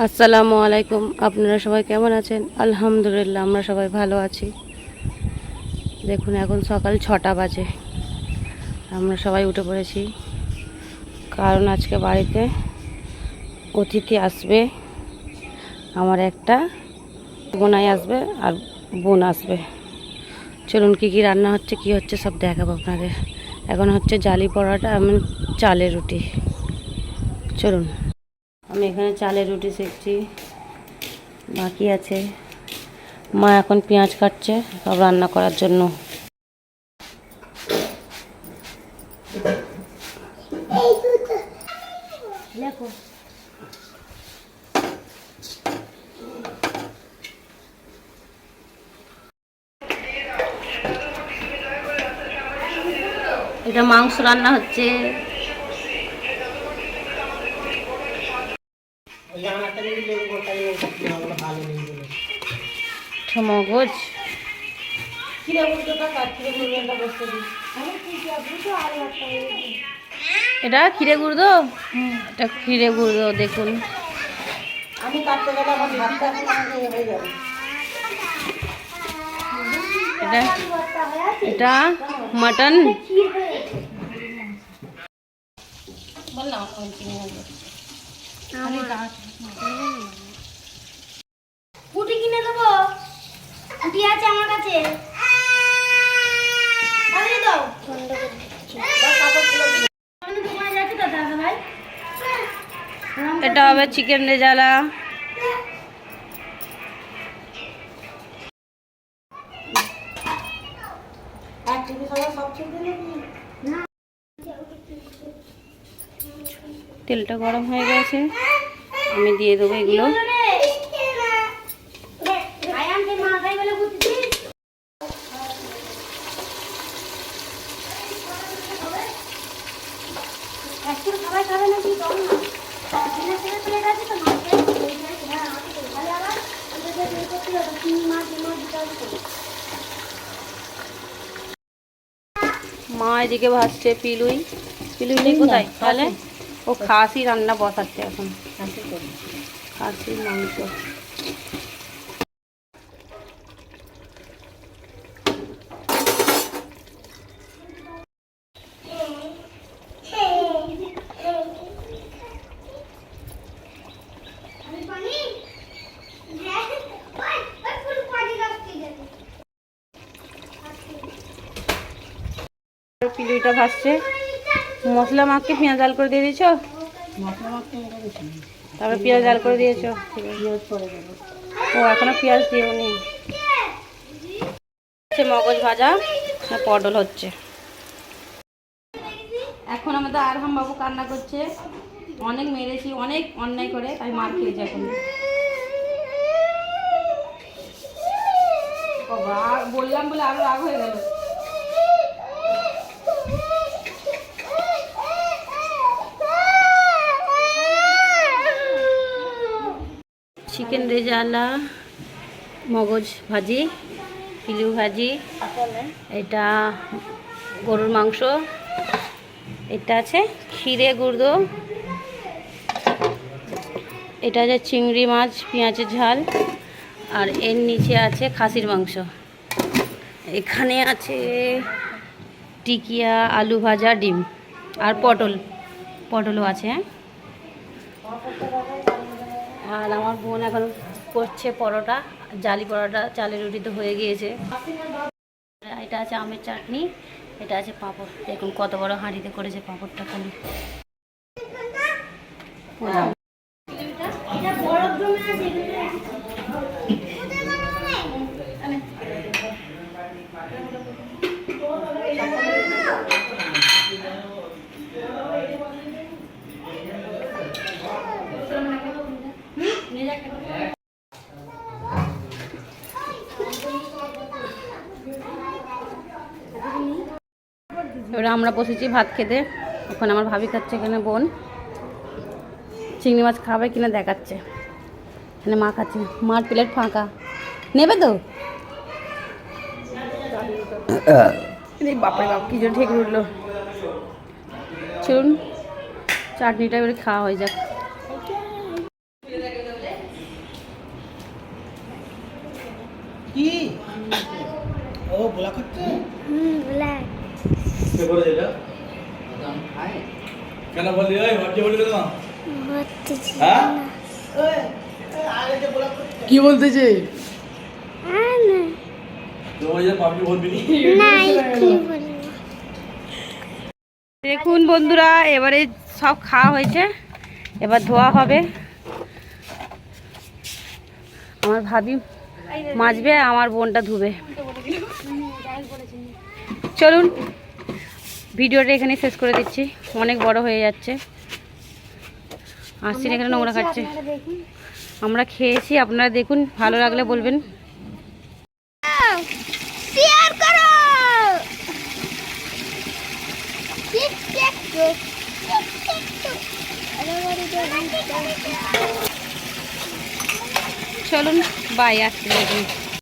আসসালামু আলাইকুম। আপনারা সবাই কেমন আছেন? আলহামদুলিল্লাহ আমরা সবাই ভালো আছি। দেখুন এখন সকাল 6টা বাজে, আমরা সবাই উঠে পড়েছি, কারণ আজকে বাড়িতে অতিথি আসবে। আমার একটা বোনাই আসবে আর বোন আসবে। চলুন কী কী রান্না হচ্ছে, কি হচ্ছে সব দেখাবো আপনাদের। এখন হচ্ছে জালি পরোটা, আমি চালের রুটি। চলুন, আমি এখানে চালের রুটি সেকছি, বাকি আছে। মা এখন পেঁয়াজ কাটছে সব রান্না করার জন্য। এটা মাংস রান্না হচ্ছে। মগজ এটা খিরে গুঁড়ো, এটা খিরে গুঁড়ো। দেখুন আমি কাটতে গেলে আমার ভাতটা হয়ে যাবে। এটা এটা মাটন। পুটি কিনে দেবো, পুটি আছে আমার কাছে। দাও এটা হবে চিকেন রেজালা। তেলটা গরম হয়ে গেছে, আমি দিয়ে দেবো এগুলো। মা এদিকে ভাজছে পিলুই। পিলুই নেই কোথায় তাহলে? ও খাসি রান্না বসাচ্ছে এখন, খাসির মাংস। পিলুইটা ভাজছে, মশলা মাখকে পেঁয়াজ জাল করে দিয়ে দিয়েছো? তারপরে পেঁয়াজ জাল করে দিয়েছো? ও এখনো পেঁয়াজ দিওনি। মগজ ভাজা না পটল হচ্ছে। এখন আমাদের আরহাম বাবু কান্না করছে, অনেক মেরেছি, অনেক অন্যায় করে, তাই মার খেয়েছে এখন। বললাম বলে আরো রাগ হয়ে গেল। চিকেন রেজালা, মগজ ভাজি, পিলু ভাজি, এটা গরুর মাংস, এটা আছে খিরে গুঁড়ো, এটা আছে চিংড়ি মাছ পেঁয়াজের ঝাল, আর এর নিচে আছে খাসির মাংস। এখানে আছে টিকিয়া, আলু ভাজা, ডিম আর পটলও আছে। আর আমার বোন এখন করছে পরোটা, জালি পরোটা। চালের রুটি তো হয়ে গিয়েছে। এটা আছে আমের চাটনি, এটা আছে পাঁপড়। দেখুন কত বড় হাঁড়িতে করেছে পাঁপড়টা খালি। এবার আমরা বসেছি ভাত খেতে। ওখানে আমার ভাবি খাচ্ছে, এখানে বোন চিংড়ি মাছ খাবে কিনা দেখাচ্ছে। এখানে মা খাচ্ছে, মার প্লেট ফাঁকা। নেবে তো? বাপরে বাপ কি জন্য ঠেকে উঠলো। চলুন চাটনিটা এবারে খাওয়া হয়ে যাক। কেন বললি ওই হচ্ছে বলি কেন হ্যাঁ কি বলতেছে? তো ওই যে পাবলি বলবি দেখুন বন্ধুরা, এবারে সব খাওয়া হয়েছে, এবার ধোয়া হবে। আমার ভাবি মাজবে, আমার বোনটা ধুবে। চলুন ভিডিওটা এখানে শেষ করে দিচ্ছি, অনেক বড় হয়ে যাচ্ছে। আসছেন এখানে নোংরা খাচ্ছে, আমরা খেয়েছি, আপনারা দেখুন, ভালো লাগলে বলবেন। শেয়ার করো। চলুন বাই, আসছি।